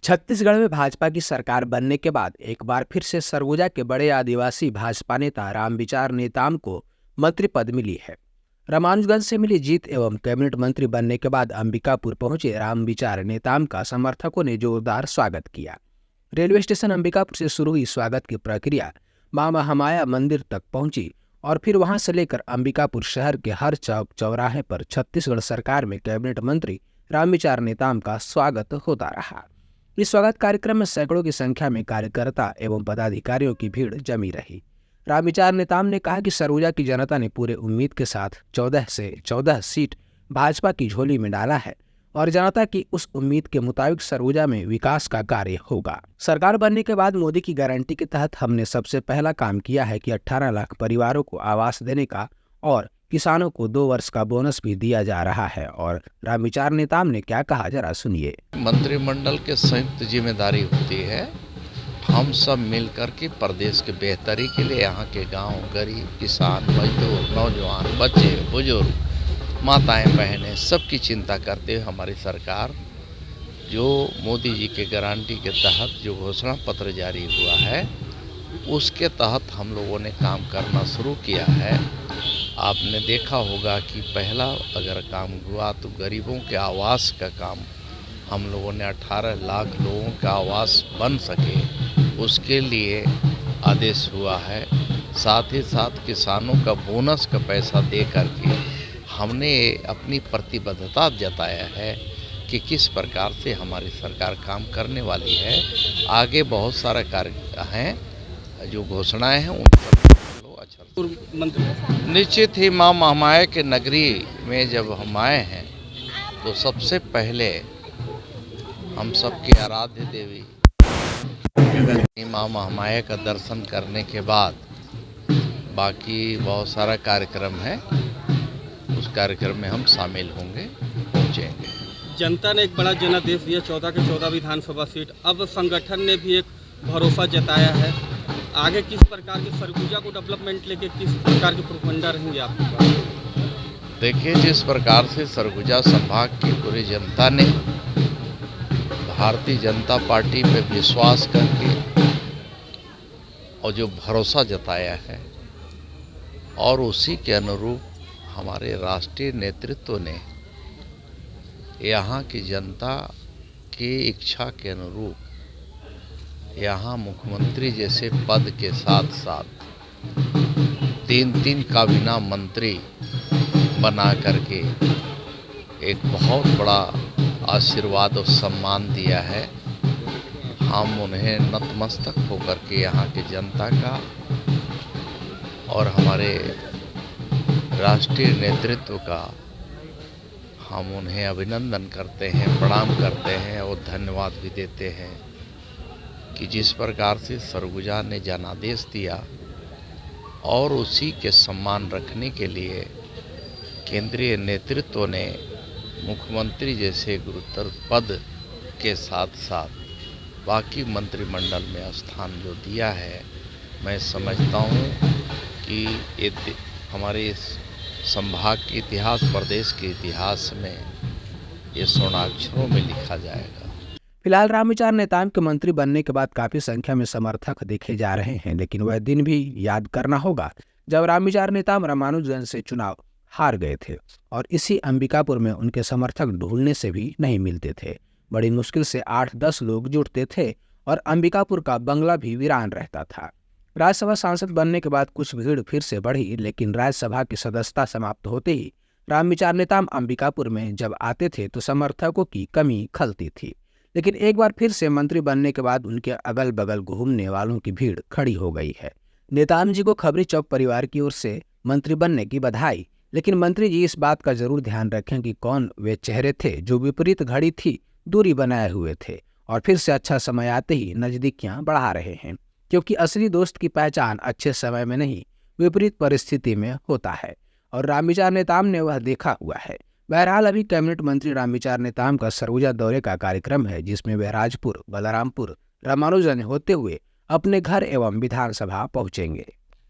छत्तीसगढ़ में भाजपा की सरकार बनने के बाद एक बार फिर से सरगुजा के बड़े आदिवासी भाजपा नेता रामविचार नेताम को मंत्री पद मिली है। रामानुजगंज से मिली जीत एवं कैबिनेट मंत्री बनने के बाद अंबिकापुर पहुंचे रामविचार नेताम का समर्थकों ने जोरदार स्वागत किया। रेलवे स्टेशन अंबिकापुर से शुरू हुई स्वागत की प्रक्रिया मां महामाया मंदिर तक पहुंची और फिर वहां से लेकर अंबिकापुर शहर के हर चौक चौराहे पर छत्तीसगढ़ सरकार में कैबिनेट मंत्री रामविचार नेताम का स्वागत होता रहा। इस स्वागत कार्यक्रम में सैकड़ों की संख्या में कार्यकर्ता एवं पदाधिकारियों की भीड़ जमी रही। रामविचार नेताम ने कहा कि सरगुजा की जनता ने पूरे उम्मीद के साथ 14 से 14 सीट भाजपा की झोली में डाला है और जनता की उस उम्मीद के मुताबिक सरगुजा में विकास का कार्य होगा। सरकार बनने के बाद मोदी की गारंटी के तहत हमने सबसे पहला काम किया है कि 18 लाख परिवारों को आवास देने का और किसानों को 2 वर्ष का बोनस भी दिया जा रहा है। और रामविचार नेताम ने क्या कहा, जरा सुनिए। मंत्रिमंडल के संयुक्त जिम्मेदारी होती है। हम सब मिलकर के प्रदेश के बेहतरी के लिए यहाँ के गांव, गरीब, किसान, मजदूर, नौजवान, बच्चे, बुजुर्ग, माताएं, बहनें सबकी चिंता करते हुए हमारी सरकार जो मोदी जी के गारंटी के तहत जो घोषणा पत्र जारी हुआ है उसके तहत हम लोगों ने काम करना शुरू किया है। आपने देखा होगा कि पहला अगर काम हुआ तो गरीबों के आवास का काम हम लोगों ने 18 लाख लोगों का आवास बन सके उसके लिए आदेश हुआ है। साथ ही साथ किसानों का बोनस का पैसा दे करके हमने अपनी प्रतिबद्धता जताया है कि किस प्रकार से हमारी सरकार काम करने वाली है। आगे बहुत सारा कार्य हैं जो घोषणाएं हैं उन पर निश्चित ही मां महामाया के नगरी में जब हम आए हैं तो सबसे पहले हम सबके आराध्य देवी मां महामाया का दर्शन करने के बाद बाकी बहुत सारा कार्यक्रम है, उस कार्यक्रम में हम शामिल होंगे, पहुँचेंगे। जनता ने एक बड़ा जनादेश दिया, 14 के 14 विधानसभा सीट। अब संगठन ने भी एक भरोसा जताया है। आगे किस प्रकार के सरगुजा को डेवलपमेंट लेके किस प्रकार के प्रोपगेंडा रहेंगे आपके पास? देखिए, जिस प्रकार से सरगुजा संभाग की पूरी जनता ने भारतीय जनता पार्टी पे विश्वास करके और जो भरोसा जताया है और उसी के अनुरूप हमारे राष्ट्रीय नेतृत्व ने यहाँ की जनता की इच्छा के अनुरूप यहाँ मुख्यमंत्री जैसे पद के साथ साथ 3 काबीना मंत्री बना करके एक बहुत बड़ा आशीर्वाद और सम्मान दिया है। हम उन्हें नतमस्तक होकर के यहाँ के जनता का और हमारे राष्ट्रीय नेतृत्व का हम उन्हें अभिनंदन करते हैं, प्रणाम करते हैं और धन्यवाद भी देते हैं कि जिस प्रकार से सरगुजा ने जनादेश दिया और उसी के सम्मान रखने के लिए केंद्रीय नेतृत्व ने मुख्यमंत्री जैसे गुरुतर पद के साथ साथ बाकी मंत्रिमंडल में स्थान जो दिया है, मैं समझता हूँ कि ये हमारे इस संभाग के इतिहास, प्रदेश के इतिहास में ये स्वर्णाक्षरों में लिखा जाएगा। फिलहाल रामविचार नेताम के मंत्री बनने के बाद काफी संख्या में समर्थक देखे जा रहे हैं, लेकिन वह दिन भी याद करना होगा जब रामविचार नेताम रामानुजगंज से चुनाव हार गए थे और इसी अंबिकापुर में उनके समर्थक ढूंढने से भी नहीं मिलते थे। बड़ी मुश्किल से 8-10 लोग जुटते थे और अंबिकापुर का बंगला भी वीरान रहता था। राज्यसभा सांसद बनने के बाद कुछ भीड़ फिर से बढ़ी, लेकिन राज्यसभा की सदस्यता समाप्त होते ही रामविचार नेताम अंबिकापुर में जब आते थे तो समर्थकों की कमी खलती थी। लेकिन एक बार फिर से मंत्री बनने के बाद उनके अगल बगल घूमने वालों की भीड़ खड़ी हो गई है। नेताम जी को खबरी चौक परिवार की ओर से मंत्री बनने की बधाई। लेकिन मंत्री जी इस बात का जरूर ध्यान रखें कि कौन वे चेहरे थे जो विपरीत घड़ी थी दूरी बनाए हुए थे और फिर से अच्छा समय आते ही नजदीकियां बढ़ा रहे हैं, क्योंकि असली दोस्त की पहचान अच्छे समय में नहीं विपरीत परिस्थिति में होता है और रामविचार नेताम ने वह देखा हुआ है। बहरहाल अभी कैबिनेट मंत्री रामविचार नेताम का सरगुजा दौरे का कार्यक्रम है, जिसमें वे राजपुर, बलरामपुर, रामानुजगंज होते हुए अपने घर एवं विधानसभा पहुंचेंगे।